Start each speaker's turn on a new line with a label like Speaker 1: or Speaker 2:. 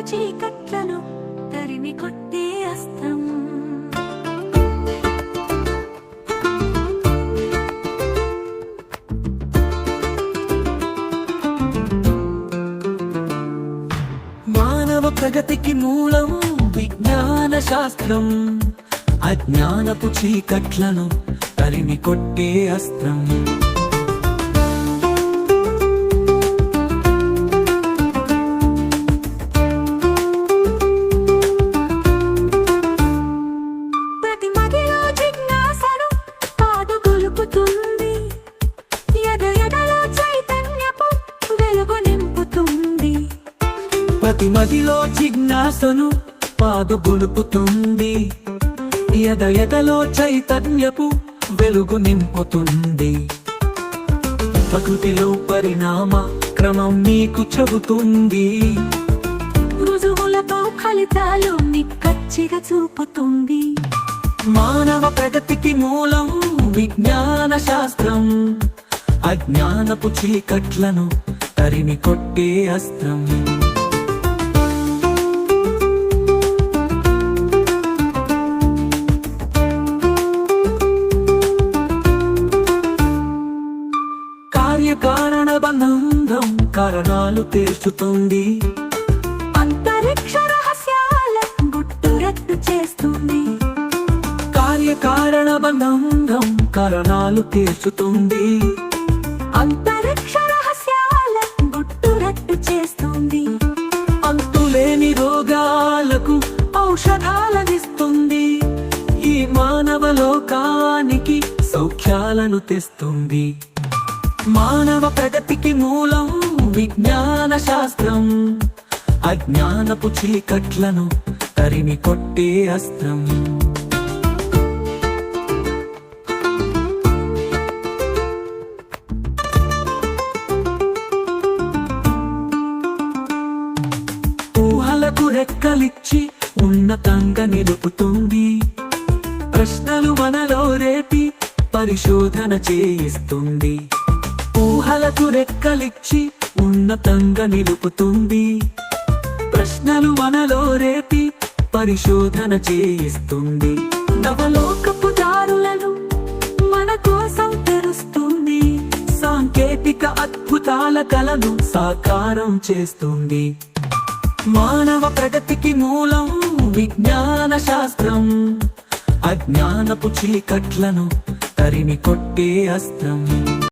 Speaker 1: చీకట్లను తరిమి కొట్టే అస్త్రం. మానవ ప్రగతికి మూలం విజ్ఞాన శాస్త్రం, అజ్ఞానపు చీకట్లను తరిమి కొట్టే అస్త్రం. ప్రతి మదిలో జిజ్ఞాసను పాదుగొలుపుతుంది, ఎదలో చైతన్యపు వెలుగు నింపుతుంది. ప్రతి మదిలో జిజ్ఞాసను పాదుగొలుపుతుంది, ఎదలో చైతన్యపు వెలుగు నింపుతుంది. ప్రకృతిలో పరిణామ క్రమం నీకు చెబుతుంది, రుజువులతో ఫలితాలు నిక్కచ్చిగా చూపుతుంది. మానవ ప్రగతికి మూలం విజ్ఞాన శాస్త్రం, అజ్ఞానపు చీకట్లను తరిమి కొట్టే అస్త్రం. కార్యకారణ బంధం కారణాలు తీర్చుతుంది, అంతరిక్ష రహస్యాల గుట్టురట్టు చేస్తుంది. కార్యకారణ బంధం కారణాలు తీర్చుతుంది, అంతరిక్ష రహస్యాల గుట్టురట్టు చేస్తుంది. అంతులేని రోగాలకు ఔషధాలనిస్తుంది, ఈ మానవ లోకానికి సౌఖ్యాలను తెస్తుంది. మానవ ప్రగతికి మూలం విజ్ఞాన శాస్త్రం, అజ్ఞానపు చీకట్లను తరిమి కొట్టే అస్త్రం. ఊహలకు రెక్కలిచ్చి ఉన్నతంగా నిలుపుతుంది, ప్రశ్నలు మనలో రేపి పరిశోధన చేయిస్తుంది. ఊహలకు రెక్కలిచ్చి ఉన్నతంగా నిలుపుతుంది, ప్రశ్నలు మనలో రేపి పరిశోధన చేయిస్తుంది. నవలోకపు దారులను మన కోసం తెరుస్తుంది, సాంకేతిక అద్భుతాల కలను సాకారం చేస్తుంది. మానవ ప్రగతికి మూలం విజ్ఞాన శాస్త్రం, అజ్ఞానపు చీకట్లను తరిమి కొట్టే అస్త్రం.